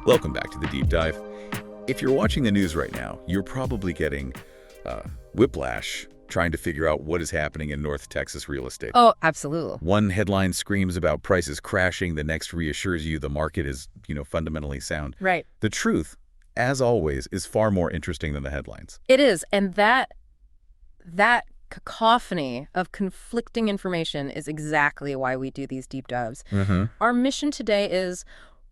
Welcome back to the Deep Dive. If you're watching the news right now, you're probably getting whiplash trying to figure out what is happening in North Texas real estate. Oh, absolutely. One headline screams about prices crashing, the next reassures you the market is, fundamentally sound. Right. The truth, as always, is far more interesting than the headlines. It is, and that cacophony of conflicting information is exactly why we do these deep dives. Our mission today is,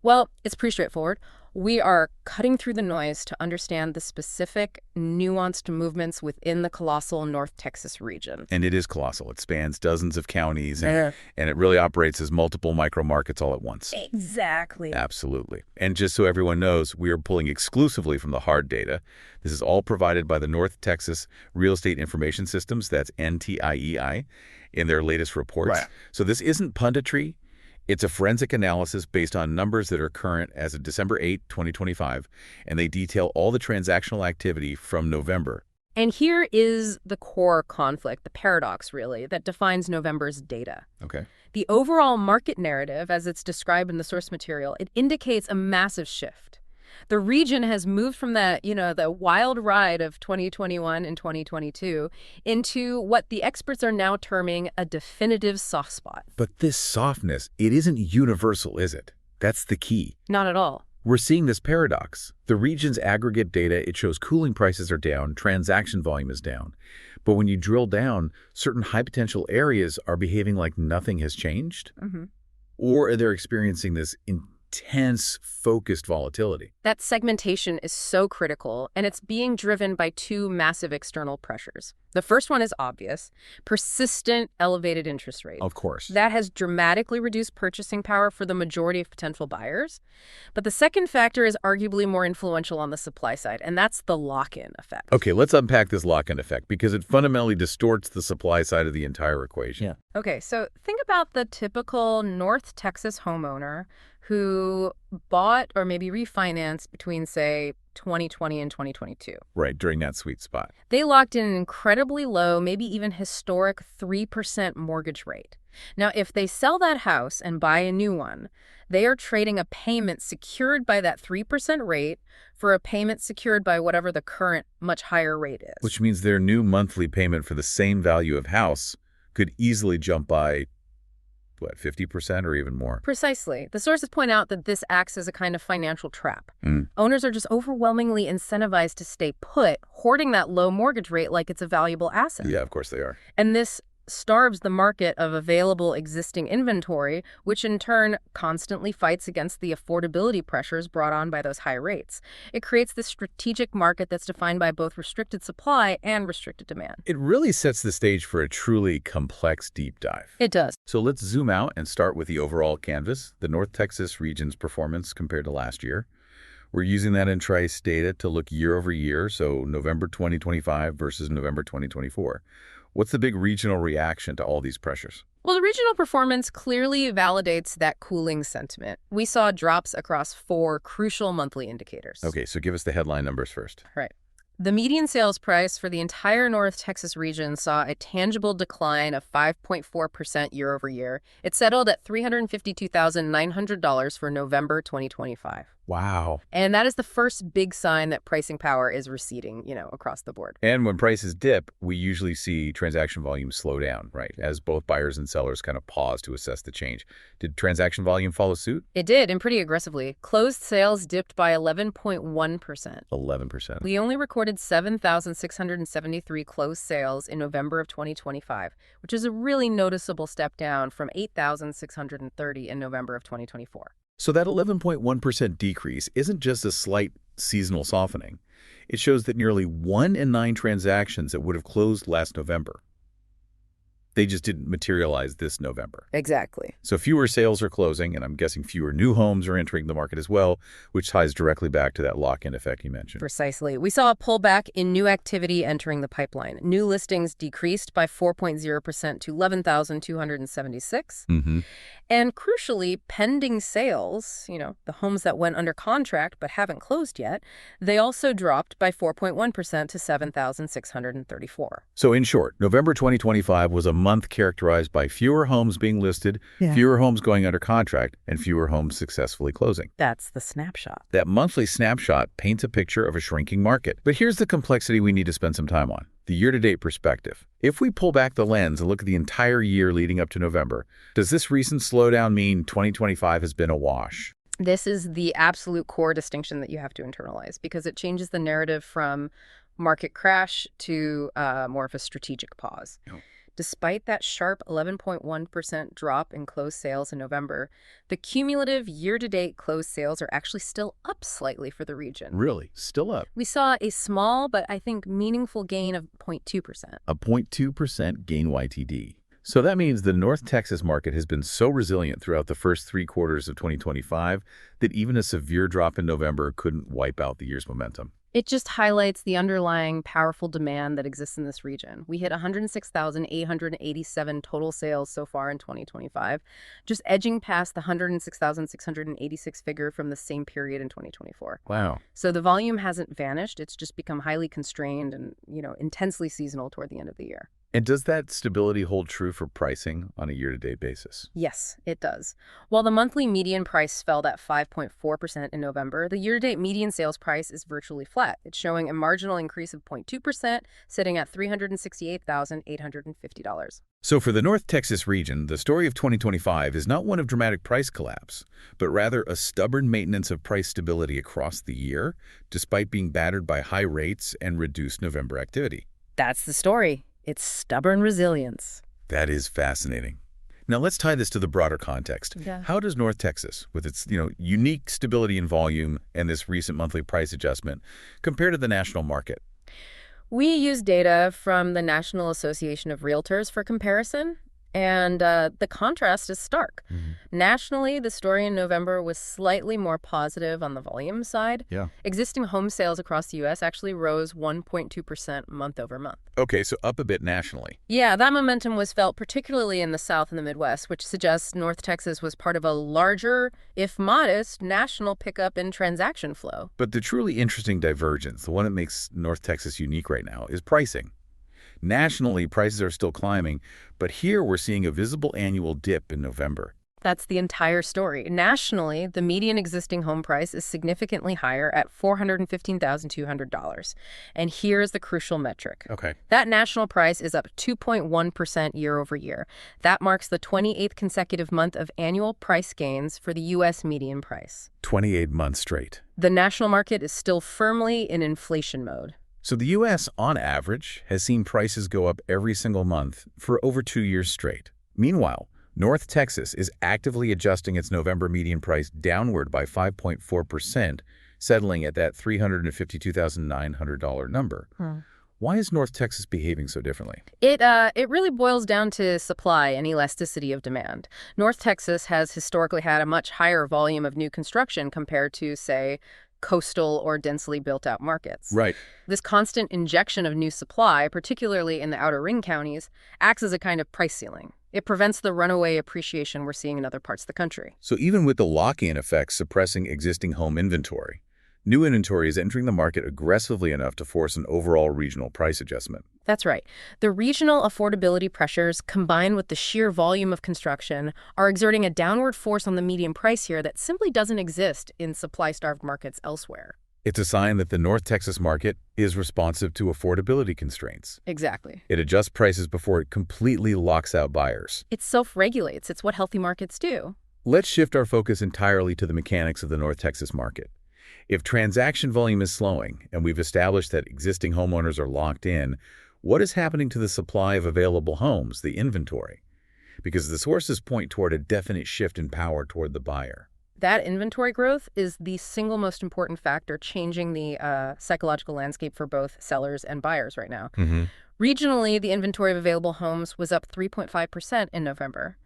well, it's pretty straightforward. We are cutting through the noise to understand the specific, nuanced movements within the colossal North Texas region. And it is colossal. It spans dozens of counties, and it really operates as multiple micro markets all at once. Exactly. Absolutely. And just so everyone knows, we are pulling exclusively from the hard data. This is all provided by the North Texas Real Estate Information Systems, that's NTIEI, in their latest reports. Right. So this isn't punditry. It's a forensic analysis based on numbers that are current as of December 8, 2025, and they detail all the transactional activity from November. And here is the core conflict, the paradox, really, that defines November's data. Okay. The overall market narrative, as it's described in the source material, it indicates a massive shift. The region has moved from that, the wild ride of 2021 and 2022 into what the experts are now terming a definitive soft spot. But this softness, it isn't universal, is it? That's the key. Not at all. We're seeing this paradox. The region's aggregate data, it shows cooling prices are down, transaction volume is down. But when you drill down, certain high-potential areas are behaving like nothing has changed. Or they're experiencing this intense, focused volatility. That segmentation is so critical, and it's being driven by two massive external pressures. The first one is obvious: persistent elevated interest rates. Of course. That has dramatically reduced purchasing power for the majority of potential buyers. But the second factor is arguably more influential on the supply side, and that's the lock-in effect. Okay, let's unpack this lock-in effect because it fundamentally distorts the supply side of the entire equation. Okay, so think about the typical North Texas homeowner who bought or maybe refinanced between, say, 2020 and 2022. Right, during that sweet spot. They locked in an incredibly low, maybe even historic 3% mortgage rate. Now, if they sell that house and buy a new one, they are trading a payment secured by that 3% rate for a payment secured by whatever the current much higher rate is. Which means their new monthly payment for the same value of house could easily jump by 50% or even more? Precisely. The sources point out that this acts as a kind of financial trap. Owners are just overwhelmingly incentivized to stay put, hoarding that low mortgage rate like it's a valuable asset. Yeah, of course they are. And this starves the market of available existing inventory, which in turn constantly fights against the affordability pressures brought on by those high rates. It creates this strategic market that's defined by both restricted supply and restricted demand. It really sets the stage for a truly complex deep dive. It does. So let's zoom out and start with the overall canvas, the North Texas region's performance compared to last year. We're using that Entrice data to look year over year, so November 2025 versus November 2024. What's the big regional reaction to all these pressures? Well, the regional performance clearly validates that cooling sentiment. We saw drops across 4 crucial monthly indicators. Okay, so give us the headline numbers first. Right. The median sales price for the entire North Texas region saw a tangible decline of 5.4% year over year. It settled at $352,900 for November 2025. Wow. And that is the first big sign that pricing power is receding, across the board. And when prices dip, we usually see transaction volume slow down, right? As both buyers and sellers kind of pause to assess the change. Did transaction volume follow suit? It did, and pretty aggressively. Closed sales dipped by 11.1%. 11%. We only recorded 7,673 closed sales in November of 2025, which is a really noticeable step down from 8,630 in November of 2024. So that 11.1% decrease isn't just a slight seasonal softening. It shows that nearly 1 in 9 transactions that would have closed last November, they just didn't materialize this November. Exactly. So fewer sales are closing, and I'm guessing fewer new homes are entering the market as well, which ties directly back to that lock-in effect you mentioned. Precisely. We saw a pullback in new activity entering the pipeline. New listings decreased by 4.0% to 11,276. And crucially, pending sales, the homes that went under contract but haven't closed yet, they also dropped by 4.1% to 7,634. So in short, November 2025 was a month characterized by fewer homes being listed, fewer homes going under contract, and fewer homes successfully closing. That's the snapshot. That monthly snapshot paints a picture of a shrinking market. But here's the complexity we need to spend some time on, the year-to-date perspective. If we pull back the lens and look at the entire year leading up to November, does this recent slowdown mean 2025 has been a wash? This is the absolute core distinction that you have to internalize because it changes the narrative from market crash to more of a strategic pause. Oh. Despite that sharp 11.1% drop in closed sales in November, the cumulative year-to-date closed sales are actually still up slightly for the region. Really? Still up? We saw a small but I think meaningful gain of 0.2%. A 0.2% gain YTD. So that means the North Texas market has been so resilient throughout the first 3 quarters of 2025 that even a severe drop in November couldn't wipe out the year's momentum. It just highlights the underlying powerful demand that exists in this region. We hit 106,887 total sales so far in 2025, just edging past the 106,686 figure from the same period in 2024. Wow. So the volume hasn't vanished. It's just become highly constrained and, intensely seasonal toward the end of the year. And does that stability hold true for pricing on a year-to-date basis? Yes, it does. While the monthly median price fell at 5.4% in November, the year-to-date median sales price is virtually flat. It's showing a marginal increase of 0.2%, sitting at $368,850. So for the North Texas region, the story of 2025 is not one of dramatic price collapse, but rather a stubborn maintenance of price stability across the year, despite being battered by high rates and reduced November activity. That's the story. It's stubborn resilience. That is fascinating. Now let's tie this to the broader context. Yeah. How does North Texas, with its unique stability in volume and this recent monthly price adjustment, compare to the national market? We use data from the National Association of Realtors for comparison, and the contrast is stark. Mm-hmm. Nationally, the story in November was slightly more positive on the volume side. Yeah. Existing home sales across the U.S. actually rose 1.2% month over month. Okay, so up a bit nationally. Yeah, that momentum was felt particularly in the South and the Midwest, which suggests North Texas was part of a larger, if modest, national pickup in transaction flow. But the truly interesting divergence, the one that makes North Texas unique right now, is pricing. Nationally, prices are still climbing, but here we're seeing a visible annual dip in November. That's the entire story. Nationally, the median existing home price is significantly higher at $415,200. And here's the crucial metric. Okay. That national price is up 2.1% year over year. That marks the 28th consecutive month of annual price gains for the U.S. median price. 28 months straight. The national market is still firmly in inflation mode. So the U.S., on average, has seen prices go up every single month for over 2 years straight. Meanwhile, North Texas is actively adjusting its November median price downward by 5.4%, settling at that $352,900 number. Why is North Texas behaving so differently? It really boils down to supply and elasticity of demand. North Texas has historically had a much higher volume of new construction compared to, say, coastal or densely built-out markets. Right. This constant injection of new supply, particularly in the outer ring counties, acts as a kind of price ceiling. It prevents the runaway appreciation we're seeing in other parts of the country. So even with the lock-in effect suppressing existing home inventory, new inventory is entering the market aggressively enough to force an overall regional price adjustment. That's right. The regional affordability pressures, combined with the sheer volume of construction, are exerting a downward force on the median price here that simply doesn't exist in supply-starved markets elsewhere. It's a sign that the North Texas market is responsive to affordability constraints. Exactly. It adjusts prices before it completely locks out buyers. It self-regulates. It's what healthy markets do. Let's shift our focus entirely to the mechanics of the North Texas market. If transaction volume is slowing, and we've established that existing homeowners are locked in, what is happening to the supply of available homes, the inventory? Because the sources point toward a definite shift in power toward the buyer. That inventory growth is the single most important factor changing the psychological landscape for both sellers and buyers right now. Regionally, the inventory of available homes was up 3.5% in November.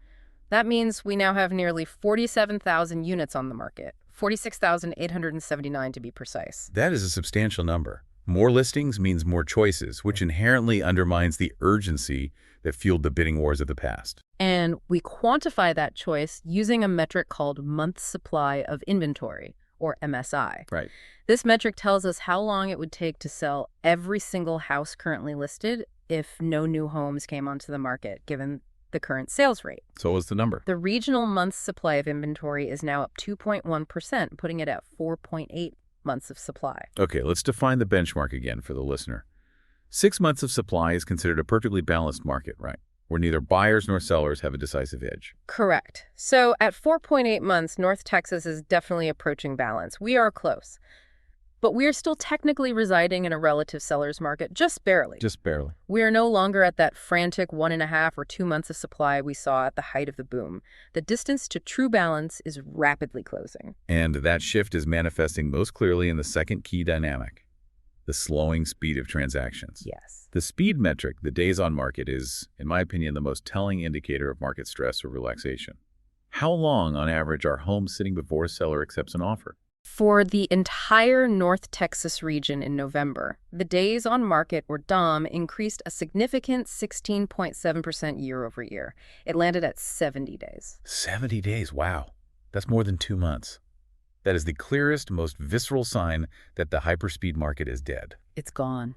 That means we now have nearly 47,000 units on the market, 46,879 to be precise. That is a substantial number. More listings means more choices, which inherently undermines the urgency that fueled the bidding wars of the past. And we quantify that choice using a metric called months supply of inventory, or MSI. Right. This metric tells us how long it would take to sell every single house currently listed if no new homes came onto the market, given the current sales rate. So what's the number? The regional month's supply of inventory is now up 2.1%, putting it at 4.8 months of supply. Okay, let's define the benchmark again for the listener. 6 months of supply is considered a perfectly balanced market, right? Where neither buyers nor sellers have a decisive edge. Correct. So at 4.8 months, North Texas is definitely approaching balance. We are close. But we are still technically residing in a relative seller's market, just barely. Just barely. We are no longer at that frantic 1.5 or 2 months of supply we saw at the height of the boom. The distance to true balance is rapidly closing. And that shift is manifesting most clearly in the second key dynamic, the slowing speed of transactions. Yes. The speed metric, the days on market, is, in my opinion, the most telling indicator of market stress or relaxation. How long, on average, are homes sitting before a seller accepts an offer? For the entire North Texas region in November, the days on market, or DOM, increased a significant 16.7% year over year. It landed at 70 days. 70 days, wow. That's more than 2 months. That is the clearest, most visceral sign that the hyperspeed market is dead. It's gone.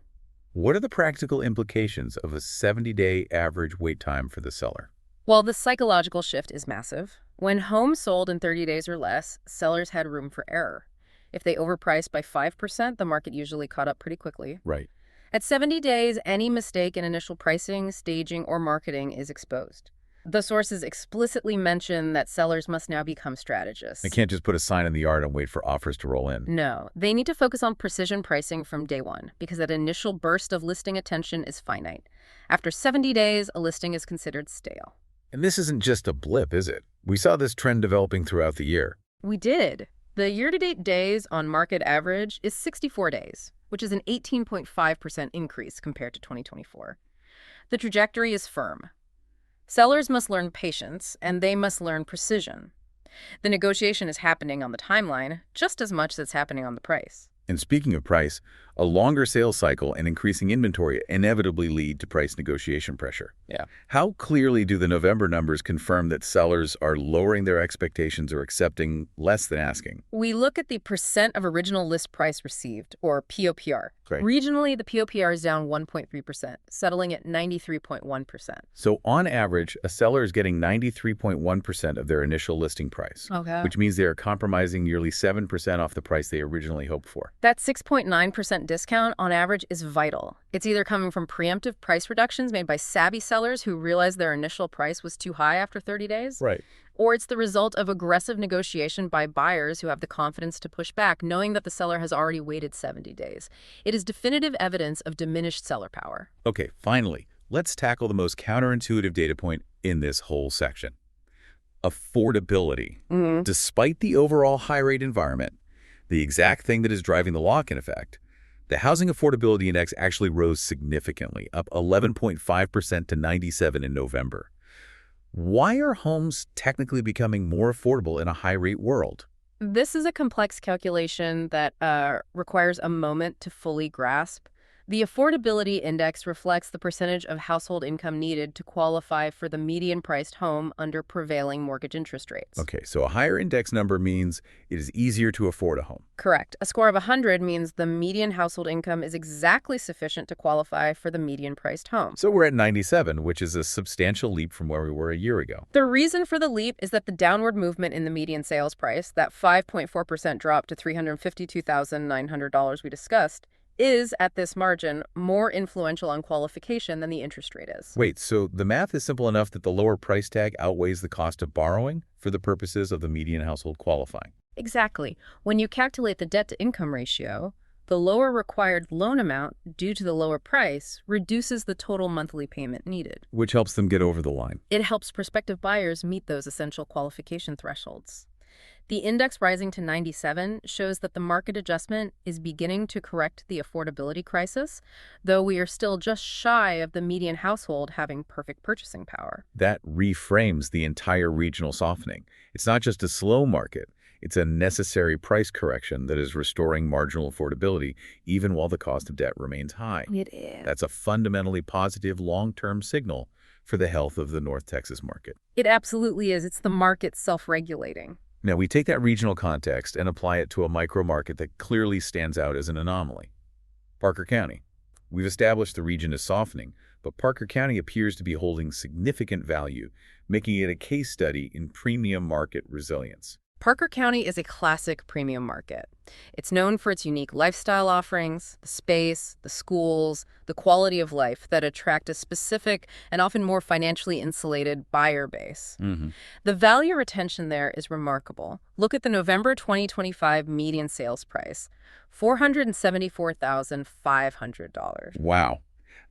What are the practical implications of a 70-day average wait time for the seller? Well, the psychological shift is massive. When homes sold in 30 days or less, sellers had room for error. If they overpriced by 5%, the market usually caught up pretty quickly. Right. At 70 days, any mistake in initial pricing, staging, or marketing is exposed. The sources explicitly mention that sellers must now become strategists. They can't just put a sign in the yard and wait for offers to roll in. No, they need to focus on precision pricing from day one, because that initial burst of listing attention is finite. After 70 days, a listing is considered stale. And this isn't just a blip, is it? We saw this trend developing throughout the year. We did. The year-to-date days on market average is 64 days, which is an 18.5% increase compared to 2024. The trajectory is firm. Sellers must learn patience, and they must learn precision. The negotiation is happening on the timeline just as much as it's happening on the price. And speaking of price, a longer sales cycle and increasing inventory inevitably lead to price negotiation pressure. Yeah. How clearly do the November numbers confirm that sellers are lowering their expectations or accepting less than asking? We look at the percent of original list price received, or POPR. Great. Regionally, the POPR is down 1.3%, settling at 93.1%. So on average, a seller is getting 93.1% of their initial listing price, Okay. which means they are compromising nearly 7% off the price they originally hoped for. That 6.9% discount on average is vital. It's either coming from preemptive price reductions made by savvy sellers who realized their initial price was too high after 30 days, Right. or it's the result of aggressive negotiation by buyers who have the confidence to push back, knowing that the seller has already waited 70 days. It is definitive evidence of diminished seller power. Okay, finally, let's tackle the most counterintuitive data point in this whole section. Affordability. Despite the overall high-rate environment, the exact thing that is driving the lock-in effect, the Housing Affordability Index actually rose significantly, up 11.5% to 97 in November. Why are homes technically becoming more affordable in a high-rate world? This is a complex calculation that requires a moment to fully grasp. The affordability index reflects the percentage of household income needed to qualify for the median-priced home under prevailing mortgage interest rates. Okay, so a higher index number means it is easier to afford a home. Correct. A score of 100 means the median household income is exactly sufficient to qualify for the median-priced home. So we're at 97, which is a substantial leap from where we were a year ago. The reason for the leap is that the downward movement in the median sales price, that 5.4% drop to $352,900 we discussed, is, at this margin, more influential on qualification than the interest rate is. Wait, so the math is simple enough that the lower price tag outweighs the cost of borrowing for the purposes of the median household qualifying? Exactly. When you calculate the debt-to-income ratio, the lower required loan amount, due to the lower price, reduces the total monthly payment needed. Which helps them get over the line. It helps prospective buyers meet those essential qualification thresholds. The index rising to 97 shows that the market adjustment is beginning to correct the affordability crisis, though we are still just shy of the median household having perfect purchasing power. That reframes the entire regional softening. It's not just a slow market. It's a necessary price correction that is restoring marginal affordability even while the cost of debt remains high. It is. That's a fundamentally positive long-term signal for the health of the North Texas market. It absolutely is. It's the market self-regulating. Now, we take that regional context and apply it to a micro market that clearly stands out as an anomaly. Parker County. We've established the region is softening, but Parker County appears to be holding significant value, making it a case study in premium market resilience. Parker County is a classic premium market. It's known for its unique lifestyle offerings, the space, the schools, the quality of life that attract a specific and often more financially insulated buyer base. The value retention there is remarkable. Look at the November 2025 median sales price, $474,500. Wow.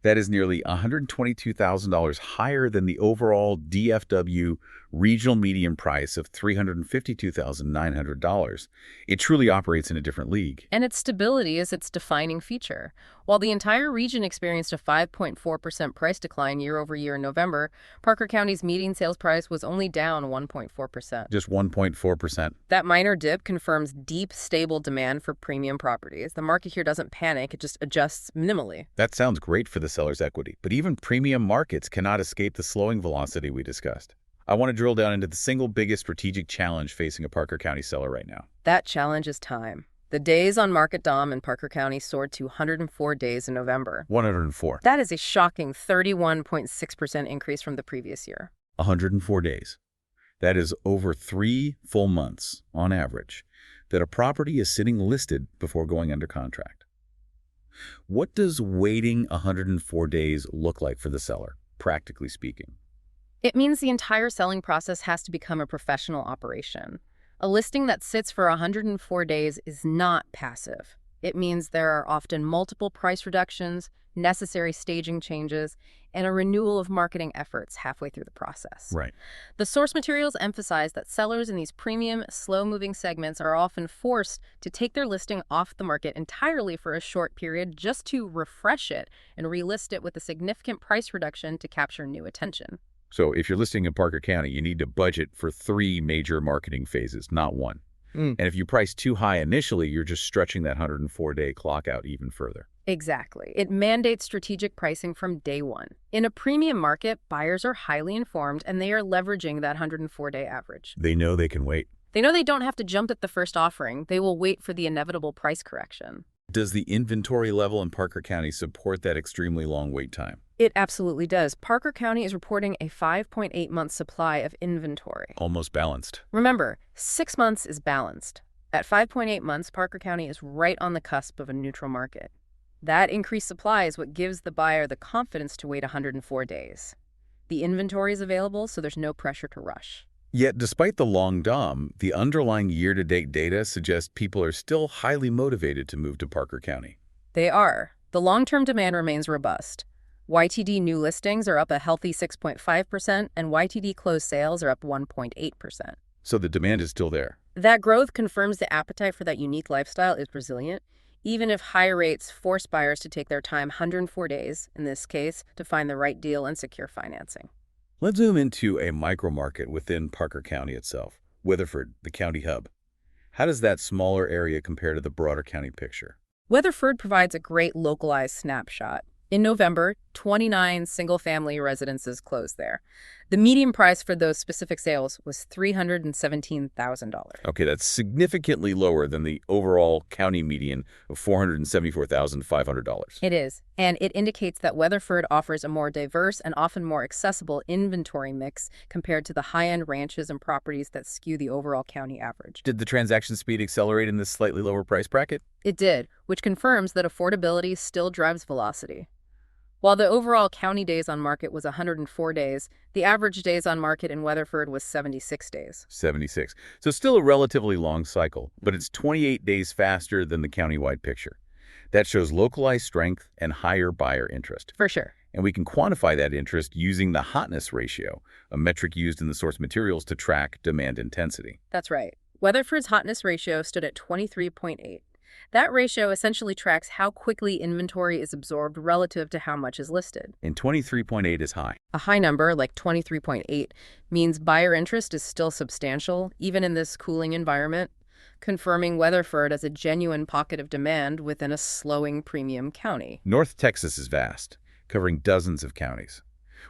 That is nearly $122,000 higher than the overall DFW regional median price of $352,900. It truly operates in a different league. And its stability is its defining feature. While the entire region experienced a 5.4% price decline year over year in November, Parker County's median sales price was only down 1.4%. Just 1.4%. That minor dip confirms deep, stable demand for premium properties. The market here doesn't panic, it just adjusts minimally. That sounds great for the seller's equity, but even premium markets cannot escape the slowing velocity we discussed. I want to drill down into the single biggest strategic challenge facing a Parker County seller right now. That challenge is time. The days on market DOM in Parker County soared to 104 days in November. 104. That is a shocking 31.6% increase from the previous year. 104 days. That is over 3 full months, on average, that a property is sitting listed before going under contract. What does waiting 104 days look like for the seller, practically speaking? It means the entire selling process has to become a professional operation. A listing that sits for 104 days is not passive. It means there are often multiple price reductions, necessary staging changes, and a renewal of marketing efforts halfway through the process. Right. The source materials emphasize that sellers in these premium, slow-moving segments are often forced to take their listing off the market entirely for a short period just to refresh it and relist it with a significant price reduction to capture new attention. So if you're listing in Parker County, you need to budget for 3 major marketing phases, not 1. And if you price too high initially, you're just stretching that 104-day clock out even further. Exactly. It mandates strategic pricing from day one. In a premium market, buyers are highly informed and they are leveraging that 104-day average. They know they can wait. They know they don't have to jump at the first offering. They will wait for the inevitable price correction. Does the inventory level in Parker County support that extremely long wait time? It absolutely does. Parker County is reporting a 5.8-month supply of inventory. Almost balanced. Remember, 6 months is balanced. At 5.8 months, Parker County is right on the cusp of a neutral market. That increased supply is what gives the buyer the confidence to wait 104 days. The inventory is available, so there's no pressure to rush. Yet, despite the long DOM, the underlying year-to-date data suggests people are still highly motivated to move to Parker County. They are. The long-term demand remains robust. YTD new listings are up a healthy 6.5%, and YTD closed sales are up 1.8%. So the demand is still there. That growth confirms the appetite for that unique lifestyle is resilient, even if higher rates force buyers to take their time 104 days, in this case, to find the right deal and secure financing. Let's zoom into a micro-market within Parker County itself, Weatherford, the county hub. How does that smaller area compare to the broader county picture? Weatherford provides a great localized snapshot. In November, 29 single-family residences closed there. The median price for those specific sales was $317,000. Okay, that's significantly lower than the overall county median of $474,500. It is, and it indicates that Weatherford offers a more diverse and often more accessible inventory mix compared to the high-end ranches and properties that skew the overall county average. Did the transaction speed accelerate in this slightly lower price bracket? It did, which confirms that affordability still drives velocity. While the overall county days on market was 104 days, the average days on market in Weatherford was 76 days. 76. So still a relatively long cycle, but it's 28 days faster than the countywide picture. That shows localized strength and higher buyer interest. For sure. And we can quantify that interest using the hotness ratio, a metric used in the source materials to track demand intensity. That's right. Weatherford's hotness ratio stood at 23.8. That ratio essentially tracks how quickly inventory is absorbed relative to how much is listed. And 23.8 is high. A high number, like 23.8, means buyer interest is still substantial, even in this cooling environment, confirming Weatherford as a genuine pocket of demand within a slowing premium county. North Texas is vast, covering dozens of counties.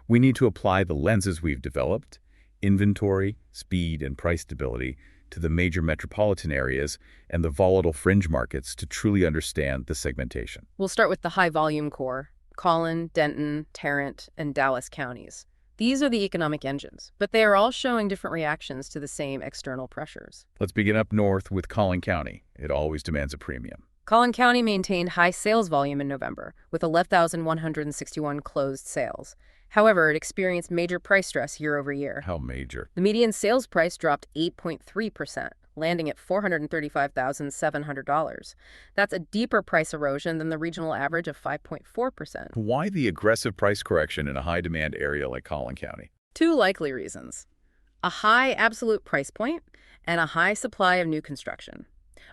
We need to apply the lenses we've developed, inventory, speed, and price stability, to the major metropolitan areas and the volatile fringe markets to truly understand the segmentation. We'll start with the high-volume core, Collin, Denton, Tarrant, and Dallas counties. These are the economic engines, but they are all showing different reactions to the same external pressures. Let's begin up north with Collin County. It always demands a premium. Collin County maintained high sales volume in November, with 11,161 closed sales. However, it experienced major price stress year over year. How major? The median sales price dropped 8.3%, landing at $435,700. That's a deeper price erosion than the regional average of 5.4%. Why the aggressive price correction in a high-demand area like Collin County? Two likely reasons: a high absolute price point and a high supply of new construction.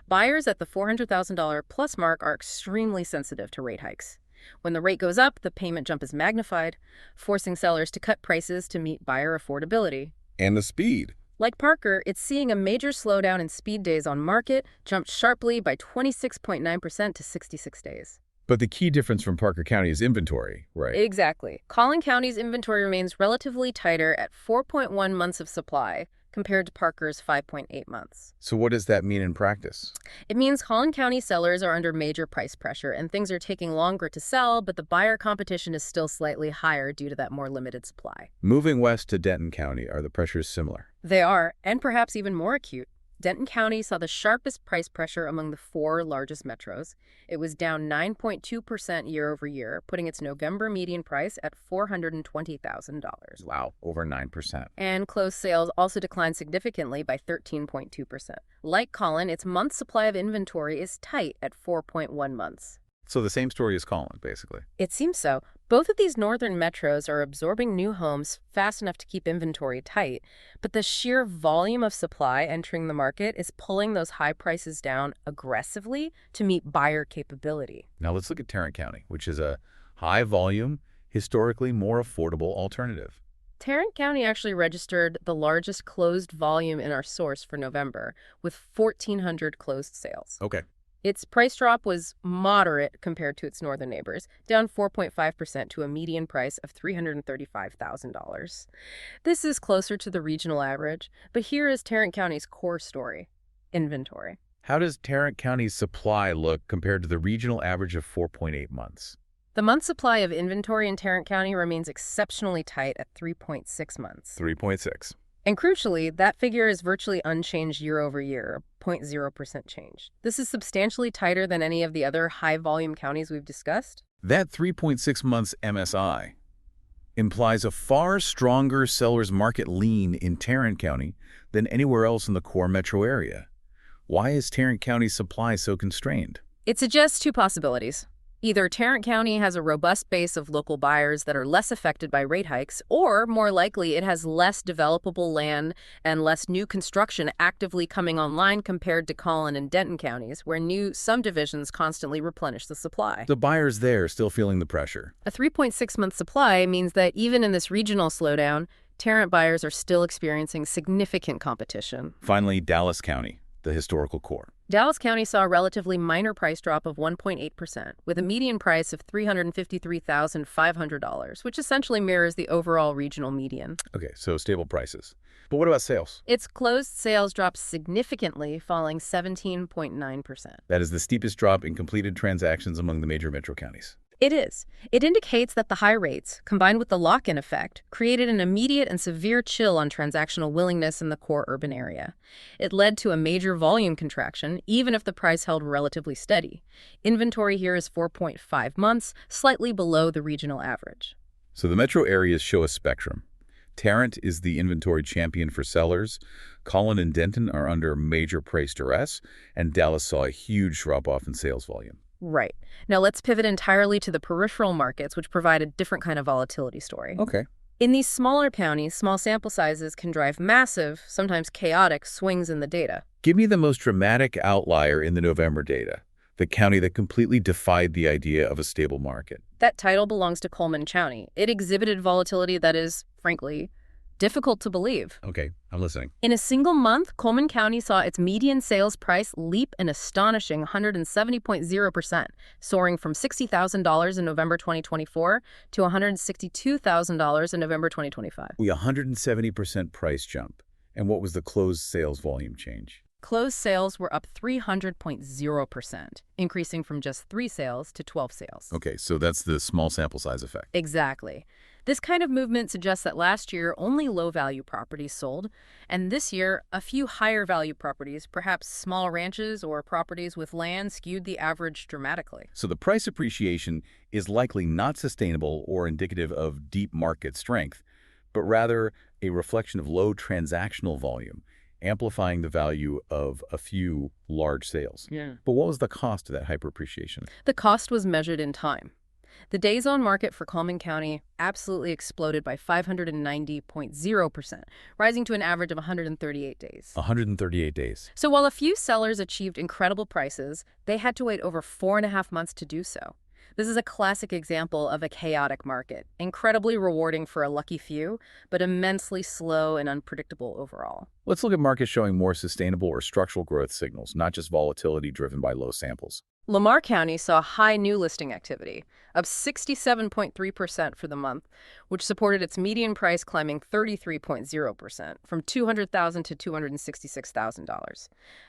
Buyers at the $400,000 plus mark are extremely sensitive to rate hikes. When the rate goes up, the payment jump is magnified, forcing sellers to cut prices to meet buyer affordability. And the speed. Like Parker, it's seeing a major slowdown in speed days on market, jumped sharply by 26.9% to 66 days. But the key difference from Parker County is inventory, right? Exactly. Collin County's inventory remains relatively tighter at 4.1 months of supply, compared to Parker's 5.8 months. So what does that mean in practice? It means Collin County sellers are under major price pressure and things are taking longer to sell, but the buyer competition is still slightly higher due to that more limited supply. Moving west to Denton County, are the pressures similar? They are, and perhaps even more acute. Denton County saw the sharpest price pressure among the four largest metros. It was down 9.2% year over year, putting its November median price at $420,000. Wow, over 9%. And closed sales also declined significantly by 13.2%. Like Collin, its month supply of inventory is tight at 4.1 months. So the same story as Collin, basically. It seems so. Both of these northern metros are absorbing new homes fast enough to keep inventory tight, but the sheer volume of supply entering the market is pulling those high prices down aggressively to meet buyer capability. Now let's look at Tarrant County, which is a high-volume, historically more affordable alternative. Tarrant County actually registered the largest closed volume in our source for November, with 1,400 closed sales. Okay. Its price drop was moderate compared to its northern neighbors, down 4.5% to a median price of $335,000. This is closer to the regional average, but here is Tarrant County's core story: inventory. How does Tarrant County's supply look compared to the regional average of 4.8 months? The month supply of inventory in Tarrant County remains exceptionally tight at 3.6 months. 3.6. And crucially, that figure is virtually unchanged year over year, 0.0% change. This is substantially tighter than any of the other high-volume counties we've discussed. That 3.6 months MSI implies a far stronger seller's market lean in Tarrant County than anywhere else in the core metro area. Why is Tarrant County's supply so constrained? It suggests two possibilities. Either Tarrant County has a robust base of local buyers that are less affected by rate hikes, or more likely it has less developable land and less new construction actively coming online compared to Collin and Denton counties, where new subdivisions constantly replenish the supply. The buyers there still feeling the pressure. A 3.6-month supply means that even in this regional slowdown, Tarrant buyers are still experiencing significant competition. Finally, Dallas County, the historical core. Dallas County saw a relatively minor price drop of 1.8%, with a median price of $353,500, which essentially mirrors the overall regional median. Okay, so stable prices. But what about sales? Its closed sales dropped significantly, falling 17.9%. That is the steepest drop in completed transactions among the major metro counties. It is. It indicates that the high rates, combined with the lock-in effect, created an immediate and severe chill on transactional willingness in the core urban area. It led to a major volume contraction, even if the price held relatively steady. Inventory here is 4.5 months, slightly below the regional average. So the metro areas show a spectrum. Tarrant is the inventory champion for sellers. Collin and Denton are under major price duress, and Dallas saw a huge drop-off in sales volume. Right. Now let's pivot entirely to the peripheral markets, which provide a different kind of volatility story. Okay. In these smaller counties, small sample sizes can drive massive, sometimes chaotic, swings in the data. Give me the most dramatic outlier in the November data, the county that completely defied the idea of a stable market. That title belongs to Coleman County. It exhibited volatility that is, frankly, difficult to believe. Okay, I'm listening. In a single month, Coleman County saw its median sales price leap an astonishing 170.0%, soaring from $60,000 in November 2024 to $162,000 in November 2025. We 170% price jump. And what was the closed sales volume change? Closed sales were up 300.0%, increasing from just 3 sales to 12 sales. Okay, so that's the small sample size effect. Exactly. This kind of movement suggests that last year only low-value properties sold, and this year a few higher-value properties, perhaps small ranches or properties with land, skewed the average dramatically. So the price appreciation is likely not sustainable or indicative of deep market strength, but rather a reflection of low transactional volume, amplifying the value of a few large sales. Yeah. But what was the cost of that hyperappreciation? The cost was measured in time. The days on market for Coleman County absolutely exploded by 590.0%, rising to an average of 138 days. 138 days. So while a few sellers achieved incredible prices, they had to wait over 4.5 months to do so. This is a classic example of a chaotic market, incredibly rewarding for a lucky few, but immensely slow and unpredictable overall. Let's look at markets showing more sustainable or structural growth signals, not just volatility driven by low samples. Lamar County saw high new listing activity, up 67.3% for the month, which supported its median price climbing 33.0% from $200,000 to $266,000.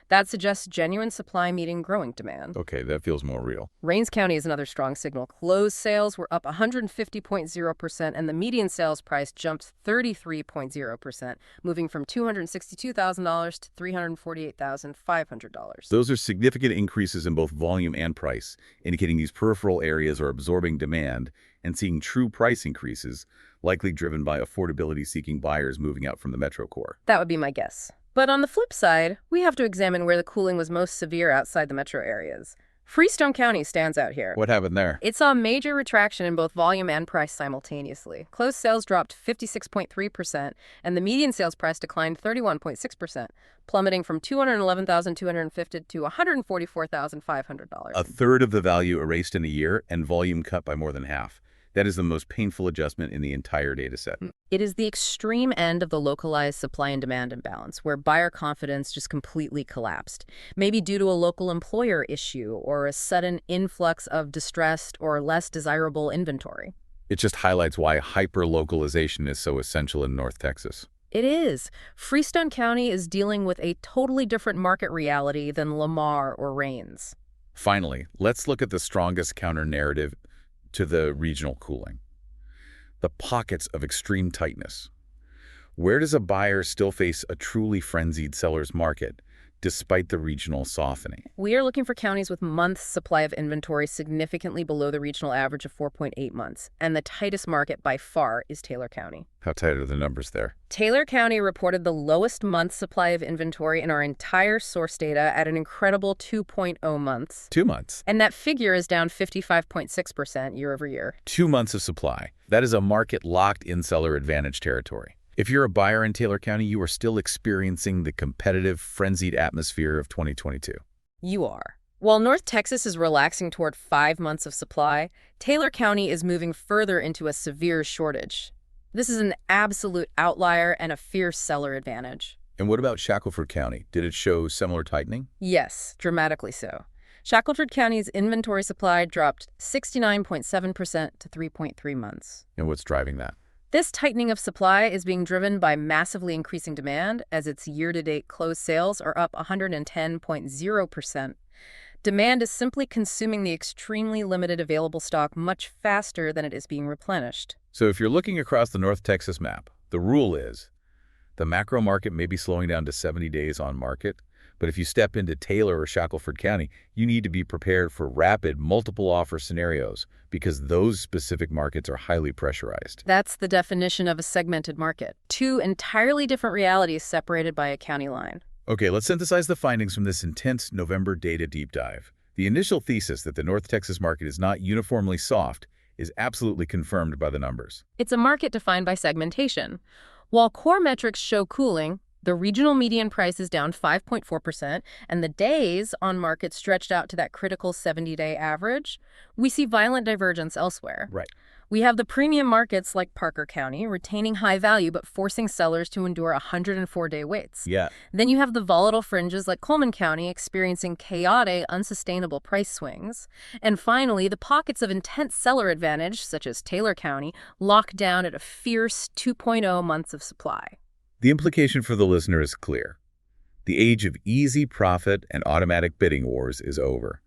That suggests genuine supply meeting growing demand. Okay, that feels more real. Rains County is another strong signal. Closed sales were up 150.0%, and the median sales price jumped 33.0%, moving from $262,000 to $348,500. Those are significant increases in both volume and price, indicating these peripheral areas are absorbing demand and seeing true price increases, likely driven by affordability-seeking buyers moving out from the metro core. That would be my guess. But on the flip side, we have to examine where the cooling was most severe outside the metro areas. Freestone County stands out here. What happened there? It saw a major retraction in both volume and price simultaneously. Closed sales dropped 56.3%, and the median sales price declined 31.6%, plummeting from $211,250 to $144,500. A third of the value erased in a year and volume cut by more than half. That is the most painful adjustment in the entire data set. It is the extreme end of the localized supply and demand imbalance, where buyer confidence just completely collapsed, maybe due to a local employer issue or a sudden influx of distressed or less desirable inventory. It just highlights why hyper-localization is so essential in North Texas. It is. Freestone County is dealing with a totally different market reality than Lamar or Rains. Finally, let's look at the strongest counter-narrative to the regional cooling. The pockets of extreme tightness. Where does a buyer still face a truly frenzied seller's market, despite the regional softening? We are looking for counties with months' supply of inventory significantly below the regional average of 4.8 months, and the tightest market by far is Taylor County. How tight are the numbers there? Taylor County reported the lowest month supply of inventory in our entire source data at an incredible 2.0 months. 2 months. And that figure is down 55.6% year over year. 2 months of supply. That is a market locked in seller advantage territory. If you're a buyer in Taylor County, you are still experiencing the competitive, frenzied atmosphere of 2022. You are. While North Texas is relaxing toward 5 months of supply, Taylor County is moving further into a severe shortage. This is an absolute outlier and a fierce seller advantage. And what about Shackelford County? Did it show similar tightening? Yes, dramatically so. Shackelford County's inventory supply dropped 69.7% to 3.3 months. And what's driving that? This tightening of supply is being driven by massively increasing demand, as its year-to-date closed sales are up 110.0%. Demand is simply consuming the extremely limited available stock much faster than it is being replenished. So if you're looking across the North Texas map, the rule is the macro market may be slowing down to 70 days on market, but if you step into Taylor or Shackelford County, you need to be prepared for rapid multiple offer scenarios because those specific markets are highly pressurized. That's the definition of a segmented market. Two entirely different realities separated by a county line. Okay, let's synthesize the findings from this intense November data deep dive. The initial thesis that the North Texas market is not uniformly soft is absolutely confirmed by the numbers. It's a market defined by segmentation. While core metrics show cooling, the regional median price is down 5.4%, and the days on market stretched out to that critical 70-day average, we see violent divergence elsewhere. Right. We have the premium markets like Parker County retaining high value but forcing sellers to endure 104-day waits. Yeah. Then you have the volatile fringes like Coleman County experiencing chaotic, unsustainable price swings. And finally, the pockets of intense seller advantage, such as Taylor County, locked down at a fierce 2.0 months of supply. The implication for the listener is clear. The age of easy profit and automatic bidding wars is over.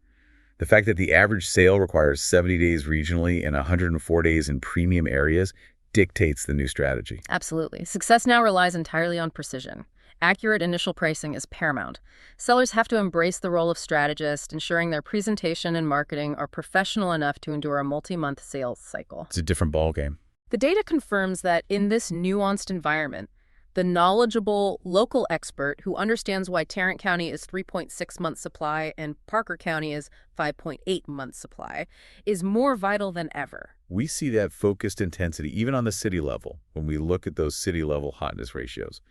The fact that the average sale requires 70 days regionally and 104 days in premium areas dictates the new strategy. Absolutely. Success now relies entirely on precision. Accurate initial pricing is paramount. Sellers have to embrace the role of strategist, ensuring their presentation and marketing are professional enough to endure a multi-month sales cycle. It's a different ballgame. The data confirms that in this nuanced environment, the knowledgeable local expert who understands why Tarrant County is 3.6 months supply and Parker County is 5.8 months supply is more vital than ever. We see that focused intensity even on the city level when we look at those city-level hotness ratios.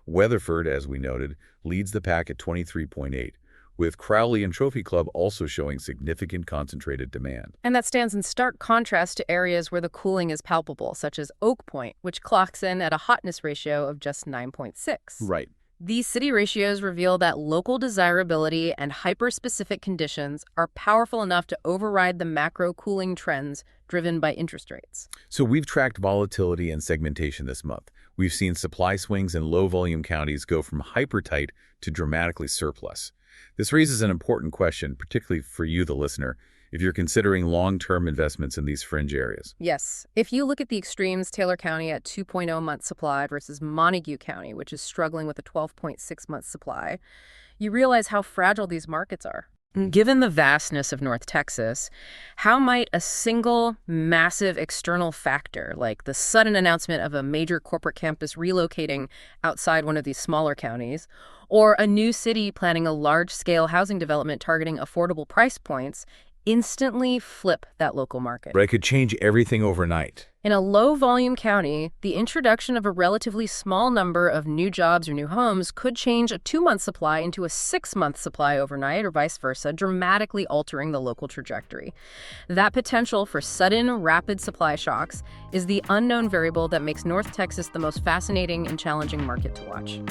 Weatherford, as we noted, leads the pack at 23.8, with Crowley and Trophy Club also showing significant concentrated demand. And that stands in stark contrast to areas where the cooling is palpable, such as Oak Point, which clocks in at a hotness ratio of just 9.6. Right. These city ratios reveal that local desirability and hyper-specific conditions are powerful enough to override the macro cooling trends driven by interest rates. So we've tracked volatility and segmentation this month. We've seen supply swings in low-volume counties go from hyper-tight to dramatically surplus. This raises an important question, particularly for you, the listener, if you're considering long-term investments in these fringe areas. Yes. If you look at the extremes, Taylor County at 2.0 months supply versus Montague County, which is struggling with a 12.6 months supply, you realize how fragile these markets are. Given the vastness of North Texas, how might a single massive external factor, like the sudden announcement of a major corporate campus relocating outside one of these smaller counties, or a new city planning a large-scale housing development targeting affordable price points, instantly flip that local market? But it could change everything overnight. In a low-volume county, the introduction of a relatively small number of new jobs or new homes could change a 2-month supply into a 6-month supply overnight or vice versa, dramatically altering the local trajectory. That potential for sudden, rapid supply shocks is the unknown variable that makes North Texas the most fascinating and challenging market to watch.